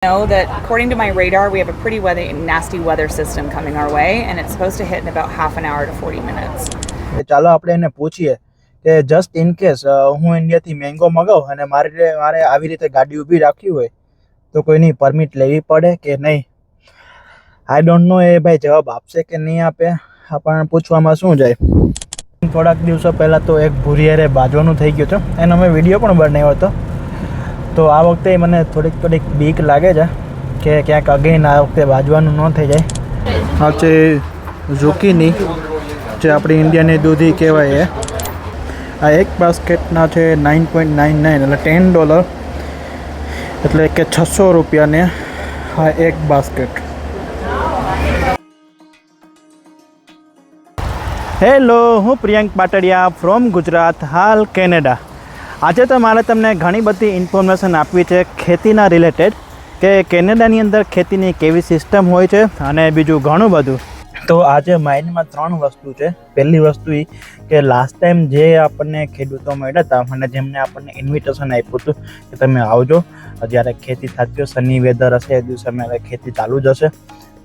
Know that according to my radar, we have a pretty nasty weather system coming our way, and it's supposed to hit in about half an hour to 40 minutes. ચાલો આપણે એને પૂછીએ કે just in case હું ઇન્ડિયાથી mango મગાવું અને મારે આવી રીતે ગાડી ઊભી રાખવી હોય તો કોઈની પરમિટ લેવી પડે કે નહીં. આઈ ડોન્ટ નો એ ભાઈ જવાબ આપશે કે નહીં આપે, આપણને પૂછવામાં શું જાય. થોડાક દિવસો પહેલાં તો એક ભૂરિયારે બાજવાનું થઈ ગયું હતું, એનો મેં વિડીયો પણ બનાવ્યો હતો. તો આ વખતે મને થોડીક બીક લાગે છે કે ક્યાંક અગેન આ વખતે બાજવાનું ન થઈ જાય. આ છે ઝુકીની, જે આપણી ઇન્ડિયાની દૂધી કહેવાય. આ એક બાસ્કેટના છે 9.99 એટલે $10, એટલે કે 600 રૂપિયાને આ એક બાસ્કેટ. હેલો, હું પ્રિયંક પાટડિયા ફ્રોમ ગુજરાત, હાલ કેનેડા. આજે તો મારે તમને ઘણી બધી ઇન્ફોર્મેશન આપવી છે ખેતીના રિલેટેડ, કે કેનેડાની અંદર ખેતીની કેવી સિસ્ટમ હોય છે અને બીજું ઘણું બધું. તો આજે માઇન્ડમાં 3 વસ્તુ છે. પહેલી વસ્તુ એ કે લાસ્ટ ટાઈમ જે આપણને ખેડૂતો મળ્યા હતા અને જેમને આપણને ઇન્વિટેશન આપ્યું હતું કે તમે આવજો, જ્યારે ખેતી થતી હોય, સની વેધર હશે, એ દિવસે અમારે ખેતી ચાલુ જ હશે,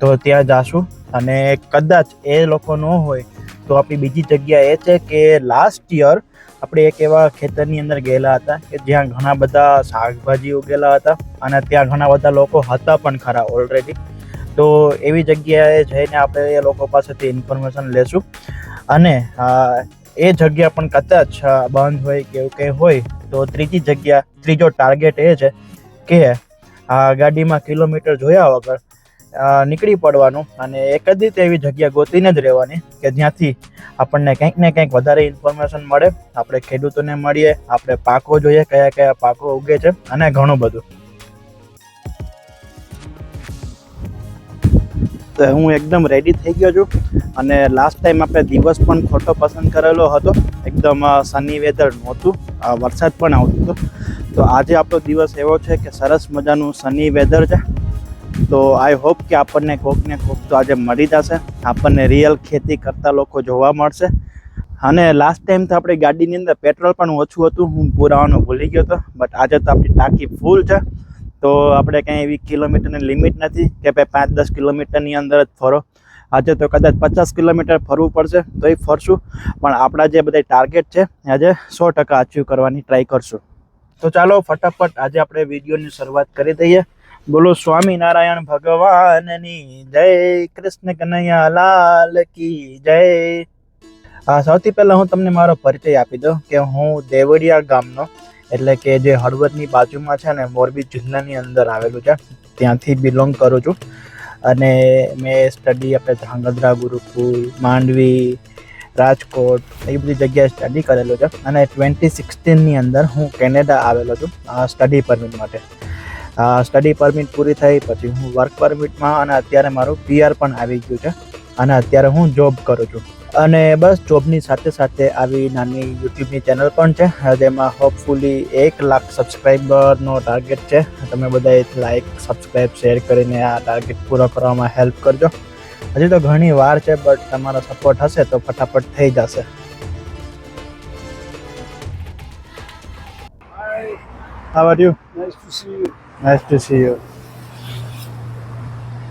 તો ત્યાં જાશું. અને કદાચ એ લોકો ન હોય તો આપણી બીજી જગ્યા એ છે કે લાસ્ટ યર આપણે એક એવા ખેતરની અંદર ગયેલા હતા કે જ્યાં ઘણા બધા શાકભાજી ઉગેલા હતા અને ત્યાં ઘણા બધા લોકો હતા પણ ખરા ઓલરેડી. તો એવી જગ્યાએ જઈને આપણે એ લોકો પાસેથી ઇન્ફોર્મેશન લેશું. અને એ જગ્યા પણ કદાચ બંધ હોય કે એવું કંઈ હોય તો ત્રીજો ટાર્ગેટ એ છે કે ગાડીમાં કિલોમીટર જોયા વગર નીકળી પડવાનું અને એકદિત એવી જગ્યા ગોતીને જ રહેવાની કે જ્યાંથી આપણને કંઈક ને કંઈક વધારે ઇન્ફોર્મેશન મળે, આપણે ખેડૂતોને મળીએ, આપણે પાકો જોઈએ કયા કયા પાકો ઉગે છે અને ઘણું બધું. તો હું એકદમ રેડી થઈ ગયો છું. અને લાસ્ટ ટાઈમ આપણે દિવસ પણ ખોટો પસંદ કરેલો હતો, એકદમ સની વેધર નહોતું, વરસાદ પણ આવતો હતો. તો આજે આપણો દિવસ એવો છે કે સરસ મજાનું સની વેધર છે. તો આઈ હોપ કે આપણને કોક ને કોક તો આજે મળી જશે, આપણને રિયલ ખેતી કરતા લોકો જોવા મળશે. અને લાસ્ટ ટાઈમ તો આપણી ગાડીની અંદર પેટ્રોલ પણ ઓછું હતું, હું પુરાવાનું ભૂલી ગયો હતો. બટ આજે તો આપણી ટાંકી ફૂલ છે. તો આપણે કંઈ એવી કિલોમીટરની લિમિટ નથી કે ભાઈ 5-10 કિલોમીટરની અંદર જ ફરો. આજે તો કદાચ 50 કિલોમીટર ફરવું પડશે તોય ફરશું, પણ આપણા જે બધા ટાર્ગેટ છે આજે 100% અચીવ કરવાની ટ્રાય કરશું. તો ચાલો ફટાફટ આજે આપણે વિડીયોની શરૂઆત કરી દઈએ. બોલો સ્વામિનારાયણ ભગવાનની જય, કૃષ્ણ કનૈયા લાલ કી જય. સૌથી પહેલાં હું તમને મારો પરિચય આપી દઉં કે હું દેવળિયા ગામનો, એટલે કે જે હળવદની બાજુમાં છે ને, મોરબી જિલ્લાની અંદર આવેલું છે, ત્યાંથી બિલોંગ કરું છું. અને મેં સ્ટડી આપણે ધ્રાંગધ્રા, ગુરુકુલ, માંડવી, રાજકોટ એ બધી જગ્યાએ સ્ટડી કરેલું છે. અને 2016ની અંદર હું કેનેડા આવેલો છું સ્ટડી પરમિટ માટે. સ્ટડી પરમિટ પૂરી થઈ પછી હું વર્ક પરમિટમાં, અને અત્યારે મારું PR પણ આવી ગયું છે અને અત્યારે હું જોબ કરું છું. અને બસ જોબની સાથે સાથે આવી નાની યુટ્યુબની ચેનલ પણ છે, જેમાં હોપફુલી 1 લાખ સબસ્ક્રાઈબરનો ટાર્ગેટ છે. તમે બધાએ લાઈક, સબસ્ક્રાઈબ, શેર કરીને આ ટાર્ગેટ પૂરો કરવામાં હેલ્પ કરજો. હજી તો ઘણી વાર છે, બટ તમારો સપોર્ટ હશે તો ફટાફટ થઈ જશે. How are you? Nice to see you. Nice to see you.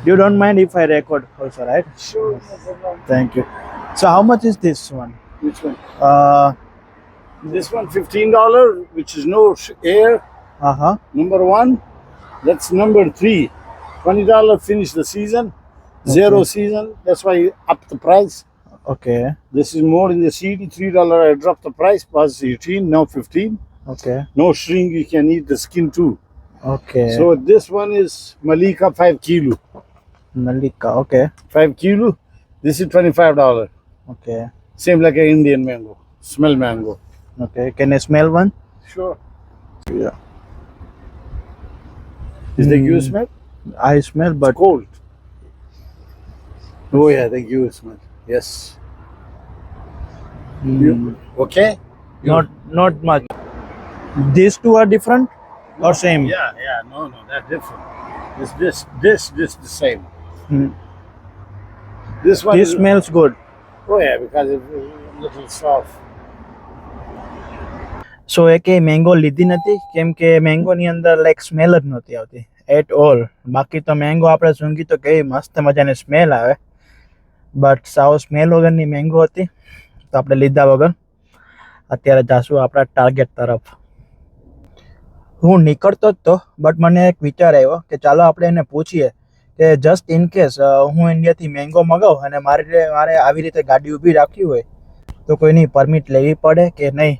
You don't mind if I record also, right? Sure, no problem. Thank you. So how much is this one? Which one? This This one $15, which is no air. Number 1. That's number 3. $20 finish the season. Zero season. That's why I up the price. Okay. This is more in the CD. $3 I dropped the price. Was 18, now 15. Okay. No shrink. You can eat the skin too. Okay. So this one is Malika 5 kilo. Malika. Okay. 5 kilo. This is $25. Okay. Same like an Indian mango. Smell mango. Okay. Can I smell one? Sure. Yeah. Is the you smell? I smell, but Cold. Oh yeah, the you smell. Yes. Okay? not much. These two are different or same? Yeah. No, they're different. This the same. This one This smells good. Oh yeah, because it's a little soft. સો એ કે mango લીધી નથી કેમ કે મેંગોની અંદર like smell જ નહોતી આવતી, at all. બાકી તો મેંગો આપણે સૂંઘી તો કેવી મસ્ત મજાની સ્મેલ આવે, બટ સાવ સ્મેલ વગરની મેંગો હતી, તો આપણે લીધા વગર અત્યારે જાશું આપણા ટાર્ગેટ તરફ. હું નીકળતો જ તો, બટ મને એક વિચાર આવ્યો કે ચાલો આપણે એને પૂછીએ કે જસ્ટ ઇન કેસ હું ઇન્ડિયાથી મેંગો મગાવું અને મારે આવી રીતે ગાડી ઊભી રાખવી હોય તો કોઈની પરમિટ લેવી પડે કે નહીં.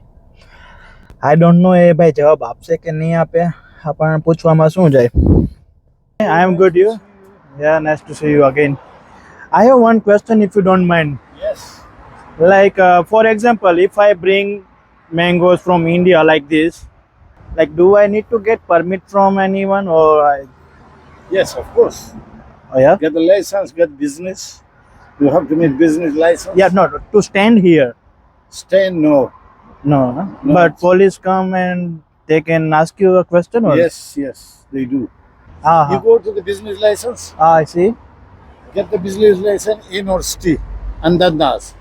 આઈ ડોન્ટ નો એ ભાઈ જવાબ આપશે કે નહીં આપે, આપણને પૂછવામાં શું જાય. I am good, you? Yeah, nice to see you again. I have one question if you don't mind. Yes. Like for example, if I bring mangoes from India like this, like do I need to get permit from anyone or Yes, of course. oh yeah? Get the license, get business. You have to make business license. Yeah, no, to stand here. Stand, no. No, no. No. But police come and they can ask you a question or Yes, they do. Ah, You go to the business license, I see. get the business license in or city, and then ask.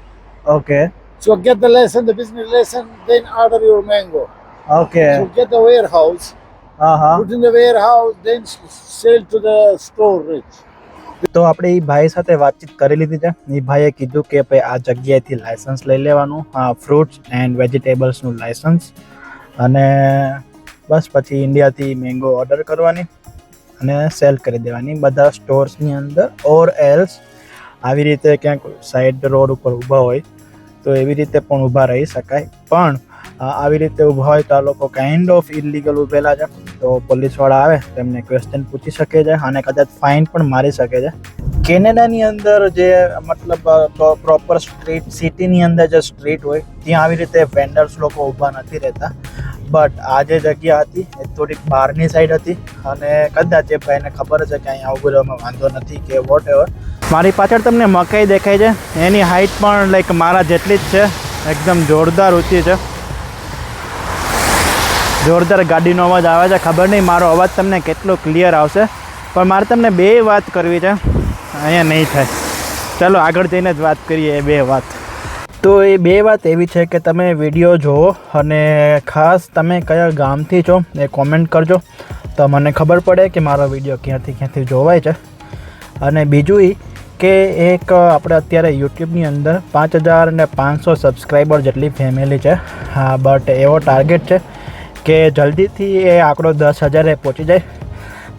Okay. So get the license, the business license, then order your mango. Okay. So get the warehouse, Uh-huh. put in the warehouse, then sell to the store rich. તો આપણે એ ભાઈ સાથે વાતચીત કરી લીધી છે. એ ભાઈએ કીધું કે ભાઈ આ જગ્યાએથી લાયસન્સ લઈ લેવાનું, ફ્રૂટ્સ એન્ડ વેજીટેબલ્સનું લાયસન્સ, અને બસ પછી ઇન્ડિયાથી મેંગો ઓર્ડર કરવાની અને સેલ કરી દેવાની બધા સ્ટોર્સની અંદર, ઓર એલ્સ આવી રીતે ક્યાંક સાઈડ રોડ ઉપર ઊભા હોય તો એવી રીતે પણ ઊભા રહી શકાય. પણ આવી રીતે ઊભા હોય તો આ લોકો કાઇન્ડ ઓફ ઇલીગલ ઊભેલા છે, તો પોલીસવાળા આવે તેમને ક્વેશ્ચન પૂછી શકે છે અને કદાચ ફાઇન પણ મારી શકે છે. કેનેડાની અંદર જે મતલબ પ્રોપર સ્ટ્રીટ, સિટીની અંદર જે સ્ટ્રીટ હોય ત્યાં આવી રીતે વેન્ડર્સ લોકો ઊભા નથી રહેતા, બટ આ જે જગ્યા હતી એ થોડીક બહારની સાઈડ હતી અને કદાચ એ ભાઈને ખબર છે કે અહીંયા આવું બધું વાંધો નથી કે વોટ એવર. મારી પાછળ તમને મકાઈ દેખાય છે, એની હાઇટ પણ લાઈક મારા જેટલી જ છે, એકદમ જોરદાર ઊંચી છે. જોરદાર ગાડીનો અવાજ આવે છે, ખબર નહીં મારો અવાજ તમને કેટલો ક્લિયર આવશે, પણ મારે તમને બે વાત કરવી છે, અહીંયા નહીં થાય. ચાલો આગળ જઈને જ વાત કરીએ એ બે વાત. તો એ બે વાત એવી છે કે તમે વિડીયો જુઓ અને ખાસ તમે કયા ગામથી છો એ કોમેન્ટ કરજો તો મને ખબર પડે કે મારો વિડીયો ક્યાંથી જોવાય છે. અને બીજું એ કે એક આપણે અત્યારે યુટ્યુબની અંદર 5500 સબસ્ક્રાઈબર જેટલી ફેમિલી છે. હા, બટ એવો ટાર્ગેટ છે કે જલ્દીથી એ આંકડો 10,000 પહોંચી જાય.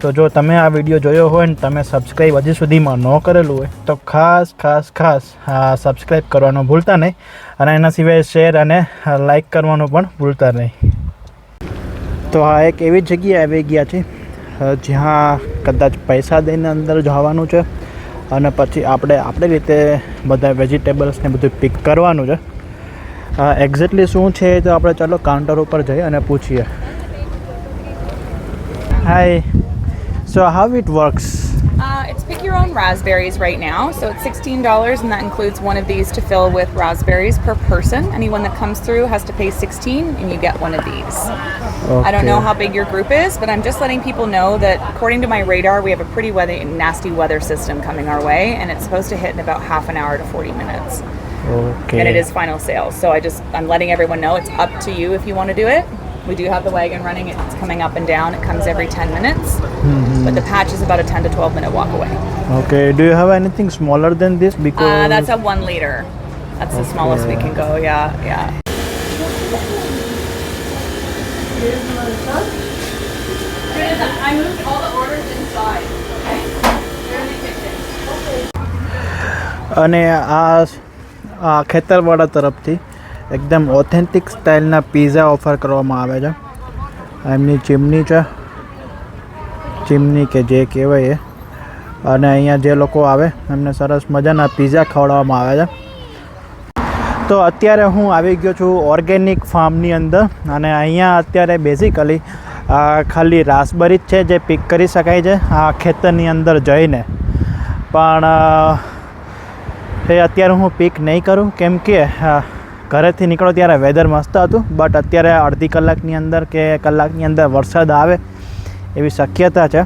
તો જો તમે આ વિડીયો જોયો હોય ને તમે સબસ્ક્રાઈબ હજી સુધીમાં ન કરેલું હોય તો ખાસ સબસ્ક્રાઈબ કરવાનું ભૂલતા નહીં, અને એના સિવાય શેર અને લાઈક કરવાનું પણ ભૂલતા નહીં. તો આ એક એવી જગ્યાએ આવી ગયા છે જ્યાં કદાચ પૈસા દઈને અંદર જવાનું છે અને પછી આપણે રીતે બધા વેજીટેબલ્સને બધું પિક કરવાનું છે. એક્ઝેક્ટલી શું છે તો આપણે ચાલો કાઉન્ટર ઉપર જઈએ અને પૂછીએ. હાય, so how it works? It's pick your own raspberries right now. So it's $16 and that includes one of these to fill with raspberries per person. Anyone that comes through has to pay $16 and you get one of these. I don't know how big your group is, but I'm just letting people know that according to my radar, we have a pretty nasty weather system coming our way and it's supposed to hit in about half an hour to 40 minutes. Okay. And it is final sales. So I'm letting everyone know it's up to you if you want to do it. We do have the wagon running. It's coming up and down. It comes every 10 minutes. But the patch is about a 10 to 12 minute walk away. Okay. Do you have anything smaller than this? Because That's a 1 liter. That's the smallest we can go. Yeah. I moved all the orders inside. Okay. They're in the kitchen. અને આ ખેતરવાડા તરફથી એકદમ authentic સ્ટાઇલના pizza offer કરવામાં આવે છે. એમની chimney છે, chimney કે જે કહેવાય એ, અને અહીંયા જે લોકો આવે એમને સરસ મજાના પીઝા ખવડાવવામાં આવે છે. તો અત્યારે હું આવી ગયો છું ઓર્ગેનિક ફાર્મની અંદર, અને અહીંયા અત્યારે બેઝિકલી ખાલી રાસબરી જ છે જે પિક કરી શકાય છે આ ખેતરની અંદર જઈને. પણ એ અત્યારે હું પિક નહીં કરું કેમ કે ઘરેથી નીકળો ત્યારે વેધર મસ્ત હતું, બટ અત્યારે અડધી કલાકની અંદર કે કલાકની અંદર વરસાદ આવે એવી શક્યતા છે.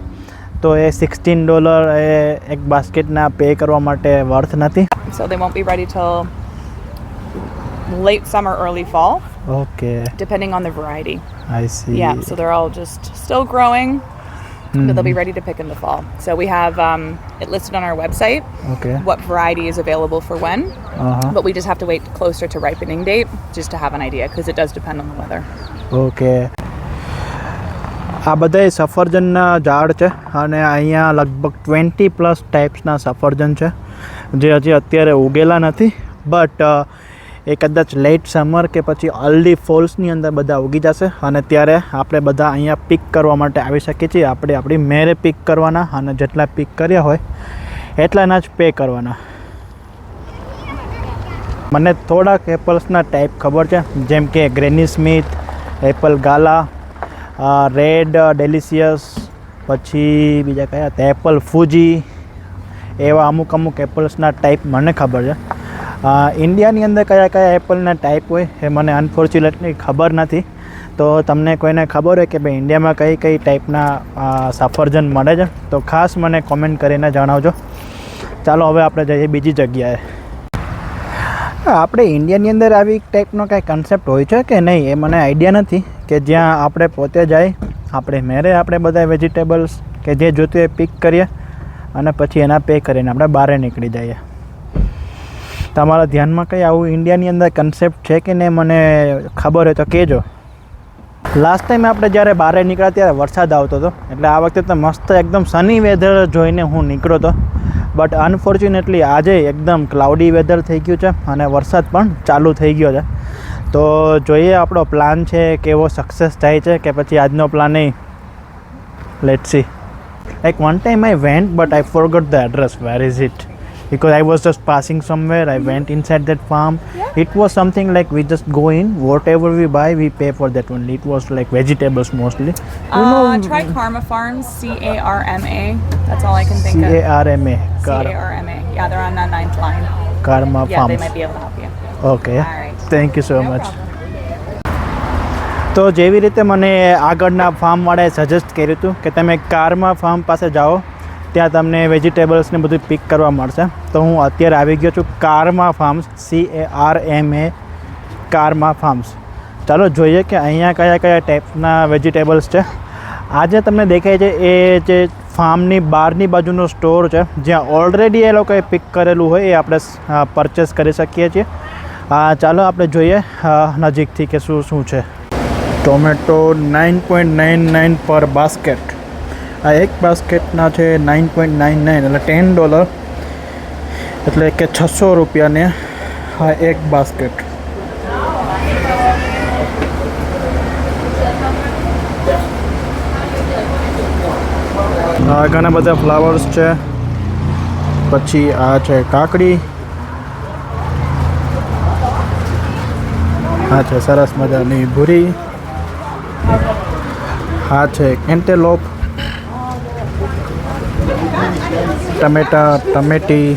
તો એ $16 એ એક બાસ્કેટના પે કરવા માટે વર્થ નથી. So they won't be ready till late summer, early fall. Okay. Depending on the variety. I see. Yeah, so they're all just still growing. but they'll be ready to pick in the fall. So we have it listed on our website Okay. what variety is available for when, Uh-huh. but we just have to wait closer to ripening date just to have an idea because it does depend on the weather. Okay આ બધા સફરજનના ઝાડ છે અને અહીંયા લગભગ 20+ ટાઈપ્સના સફરજન છે જે હજી અત્યારે ઉગેલા નથી બટ એ કદાચ લેટ સમર કે પછી અર્લી ફોલ્સની અંદર બધા ઉગી જશે અને ત્યારે આપણે બધા અહીંયા પિક કરવા માટે આવી શકીએ છીએ. આપણે આપણી મેરે પિક કરવાના અને જેટલા પિક કર્યા હોય એટલાના જ પે કરવાના. મને થોડાક એપલ્સના ટાઈપ ખબર છે જેમ કે ગ્રેની સ્મિથ, એપલ ગાલા, રેડ ડેલિશિયસ, પછી બીજા કયા હતા એપલ ફૂજી, એવા અમુક એપલ્સના ટાઈપ મને ખબર છે. ઇન્ડિયાની અંદર કયા કયા એપલના ટાઈપ હોય એ મને અનફોર્ચ્યુનેટલી ખબર નથી. તો તમને કોઈને ખબર હોય કે ભાઈ ઇન્ડિયામાં કઈ કઈ ટાઈપના સફરજન મળે છે તો ખાસ મને કોમેન્ટ કરીને જણાવજો. ચાલો હવે આપણે જઈએ બીજી જગ્યાએ. આપણે ઇન્ડિયાની અંદર આવી ટાઈપનો કાંઈ કન્સેપ્ટ હોય છે કે નહીં એ મને આઈડિયા નથી કે જ્યાં આપણે પોતે જાય આપણે મેરે આપણે બધા વેજીટેબલ્સ કે જે જોતું એ પિક કરીએ અને પછી એના પે કરીને આપણે બહાર નીકળી જઈએ. તમારા ધ્યાનમાં કંઈ આવું ઇન્ડિયાની અંદર કન્સેપ્ટ છે કે નહીં મને ખબર હોય તો કહેજો. લાસ્ટ ટાઈમ આપણે જ્યારે બહાર નીકળ્યા ત્યારે વરસાદ આવતો હતો એટલે આ વખતે તો મસ્ત એકદમ સની વેધર જોઈને હું નીકળ્યો હતો બટ અનફોર્ચ્યુનેટલી આજે એકદમ ક્લાઉડી વેધર થઈ ગયું છે અને વરસાદ પણ ચાલુ થઈ ગયો છે. તો જોઈએ આપણો પ્લાન છે કેવો સક્સેસ થાય છે કે પછી આજનો પ્લાન નહીં. Let's see. Like one time I went but I forgot the address. Where is it? Because I was just passing somewhere, I went inside that farm. It was something like we just go in, whatever we buy, we pay for that only. It was like vegetables mostly. Try Karma Farms, CARMA. That's all I can think of. CARMA. CARMA. Yeah, they're on that 9th line. Karma Yeah, Farms. they might be able to help you. Okay. All right. Thank you so No much. problem. તો જેવી રીતે મને આગળના ફાર્મવાળાએ suggest કર્યું હતું કે તમે કારમાં ફાર્મ પાસે જાઓ ત્યાં તમને વેજીટેબલ્સને બધું પિક કરવા મળશે. તો હું અત્યારે આવી ગયો છું કારમા ફાર્મ્સ, CARMA કારમા ફાર્મ્સ. ચાલો જોઈએ કે અહીંયા કયા કયા ટાઈપના વેજીટેબલ્સ છે. આજે તમને દેખાય છે એ જે ફાર્મની બહારની બાજુનો સ્ટોર છે જ્યાં ઓલરેડી એ લોકોએ પિક કરેલું હોય એ આપણે પરચેસ કરી શકીએ છીએ. ચાલો આપણે જોઈએ નજીકથી કે શું છે. ટોમેટો 9.99 પર બાસ્કેટ. આ એક બાસ્કેટના છે 9.99 એટલે $10 એટલે કે 600 રૂપિયાને આ એક બાસ્કેટ. ઘણા બધા ફ્લાવર્સ છે. પછી આ છે કાકડી. આ છે સરસ મજાની ભૂરી. આ છે કેન્ટેલોપ. ટમેટા, ટમેટી,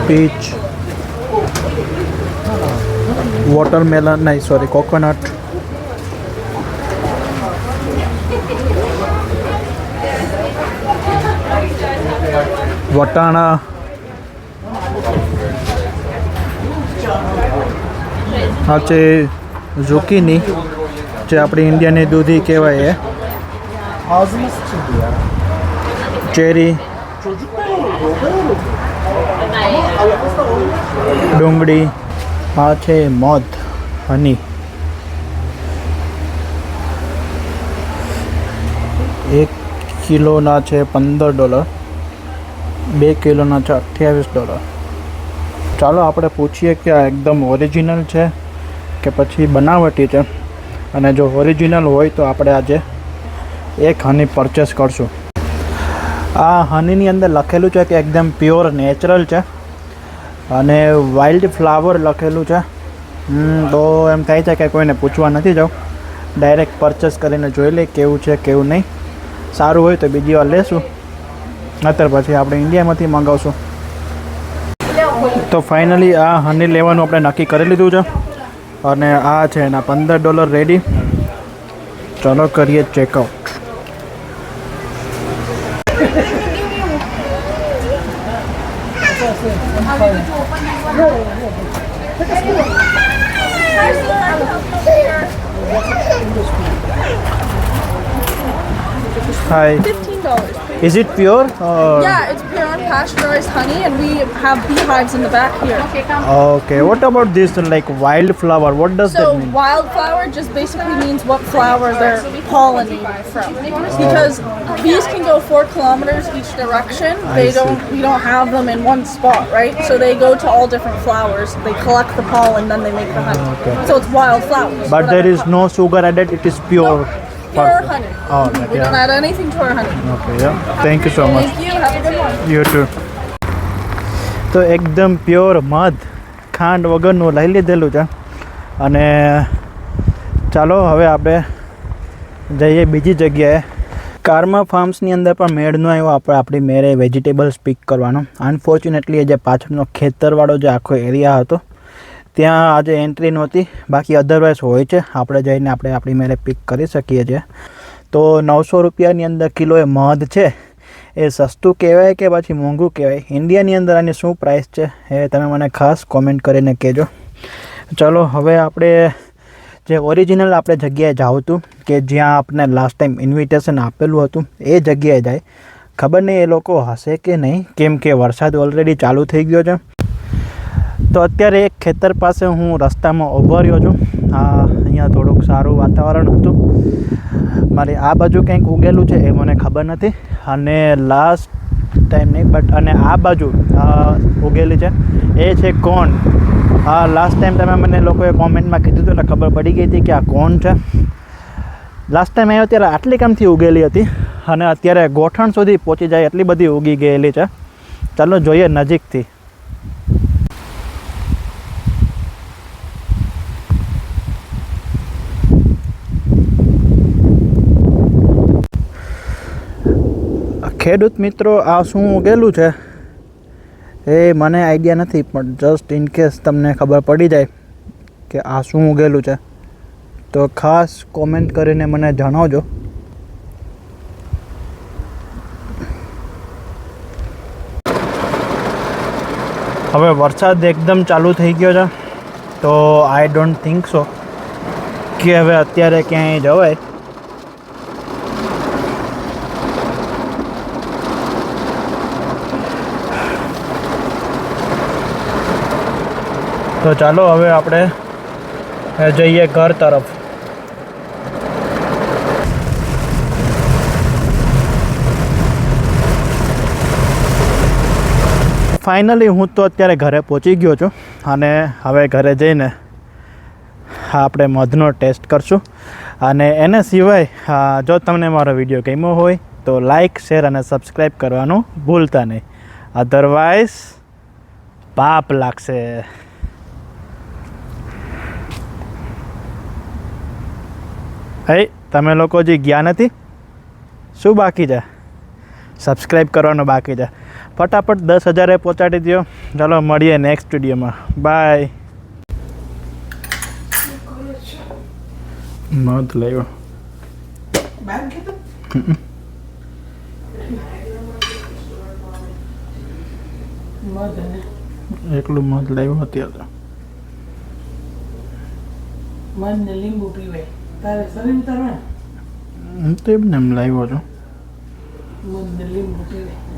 પીચ, વોટરમેલન નહીં સોરી કોકોનટ, વટાણા, આ છે ઝુકીની જે આપણી ઇન્ડિયાની દૂધી કહેવાય એ, ચેરી, ડુંગળી, આ છે મધ હની, 1 કિલોના છે $15, 2 કિલોના છે $28. ચાલો આપણે પૂછીએ કે આ એકદમ ઓરિજિનલ છે કે પછી બનાવટી છે, અને જો ઓરિજિનલ હોય તો આપણે આજે એક હની પરચેસ કરશું. આ હનીની અંદર લખેલું છે કે એકદમ પ્યોર નેચરલ છે અને વાઇલ્ડ ફ્લાવર લખેલું છે. તો એમ થાય છે કે કોઈને પૂછવા નથી જાઉં, ડાયરેક્ટ પરચેસ કરીને જોઈ લે કેવું છે કેવું નહીં. સારું હોય તો બીજી વાર લેશું, અત્યારે પછી આપણે ઇન્ડિયામાંથી મંગાવશું. તો ફાઇનલી આ હની લેવાનું આપણે નક્કી કરી લીધું છે અને આ છે એના $15 રેડી. ચાલો કરીએ checkout. Hi. $15. Is it pure? Yeah, it's pure unpasteurized honey, and we have beehives in the back here. Okay. What about this like wildflower? What does So that mean? wildflower just basically means what flower they're pollinated from. Because bees can go 4 kilometers each direction. We don't have them in one spot, right? So they go to all different flowers. They collect the pollen, then they make the honey. So it's wildflowers. But there is no sugar added. It is pure. Pure honey. Oh, We don't add anything to our honey. Okay. Yeah. Thank you so much. Thank you. Have a good one. You too. તો એકદમ pure મધ ખાંડ વગરનું લઈ લીધેલું છે અને ચાલો હવે આપણે જઈએ બીજી જગ્યાએ. કારમાં ફાર્મ્સની અંદર પણ મેળ ન આવ્યો આપણી મેરે વેજીટેબલ્સ પિક કરવાનો. અનફોર્ચ્યુનેટલી જે પાછળનો ખેતરવાળો જે આખો એરિયા હતો ત્યાં આજે એન્ટ્રી નહોતી. બાકી અધરવાઇઝ હોય છે, આપણે જઈને આપણે આપણી મેરે પિક કરી શકીએ છીએ. તો 900 રૂપિયાની અંદર કિલોએ મધ છે. એ સસ્તું કહેવાય કે પછી મોંઘું કહેવાય? ઇન્ડિયાની અંદર આની શું પ્રાઇસ છે એ તમે મને ખાસ કોમેન્ટ કરીને કહેજો. ચલો હવે આપણે જે ઓરિજિનલ આપણે જગ્યાએ જાઉં હતું કે જ્યાં આપણે લાસ્ટ ટાઈમ ઇન્વિટેશન આપેલું હતું એ જગ્યાએ જાય. ખબર નહીં એ લોકો હશે કે નહીં, કેમ કે વરસાદ ઓલરેડી ચાલુ થઈ ગયો છે. તો અત્યારે એક ખેતર પાસે હું રસ્તામાં ઊભો રહ્યો છું. અહીંયા થોડુંક સારું વાતાવરણ હતું. મારી આ બાજુ કંઈક ઉગેલું છે એ મને ખબર નથી, અને લાસ્ટ ટાઈમ નહીં બટ અને આ બાજુ ઉગેલી છે એ છે કોર્ન. લાસ્ટ ટાઈમ તમે મને લોકોએ કોમેન્ટમાં કીધું હતું એટલે ખબર પડી ગઈ હતી કે આ કોર્ન છે. લાસ્ટ ટાઈમ આવ્યો ત્યારે આટલી કામથી ઉગેલી હતી અને અત્યારે ગોઠણ સુધી પહોંચી જાય એટલી બધી ઉગી ગયેલી છે. ચાલો જોઈએ નજીકથી. ખેડૂત મિત્રો આ શું ઉગેલું છે એ મને આઈડિયા નથી, પણ જસ્ટ ઇન કેસ તમને ખબર પડી જાય કે આ શું ઉગેલું છે તો ખાસ કોમેન્ટ કરીને મને જણાવજો. હવે વરસાદ એકદમ ચાલુ થઈ ગયો છે તો આઈ ડોન્ટ થિંક સો કે હવે અત્યારે ક્યાંય જવાય. તો ચાલો હવે આપણે જઈએ ઘર તરફ. ફાઇનલી હું તો અત્યારે ઘરે પહોંચી ગયો છું અને હવે ઘરે જઈને આપણે મધનો ટેસ્ટ કરશું. અને એના સિવાય જો તમને મારો વિડીયો ગમ્યો હોય તો લાઈક, શેર અને સબસ્ક્રાઈબ કરવાનું ભૂલતા નહીં, અધરવાઇઝ પાપ લાગશે. તમે લોકો જે ગયા નથી, શું બાકી છે? સબસ્ક્રાઈબ કરવાનું બાકી છે. ફટાફટ 10,000 પહોંચાડી દો. ચાલો મળીએ નેક્સ્ટ વિડીયોમાં. બાય. મધ લેવો એકલું મધ લેવું અત્યારે. મધ ને લીંબુ પીવાય તારે શરીર તારે હું તો એમને એમ લાવ્યો છું. મધ ને લીંબુ પીવાય.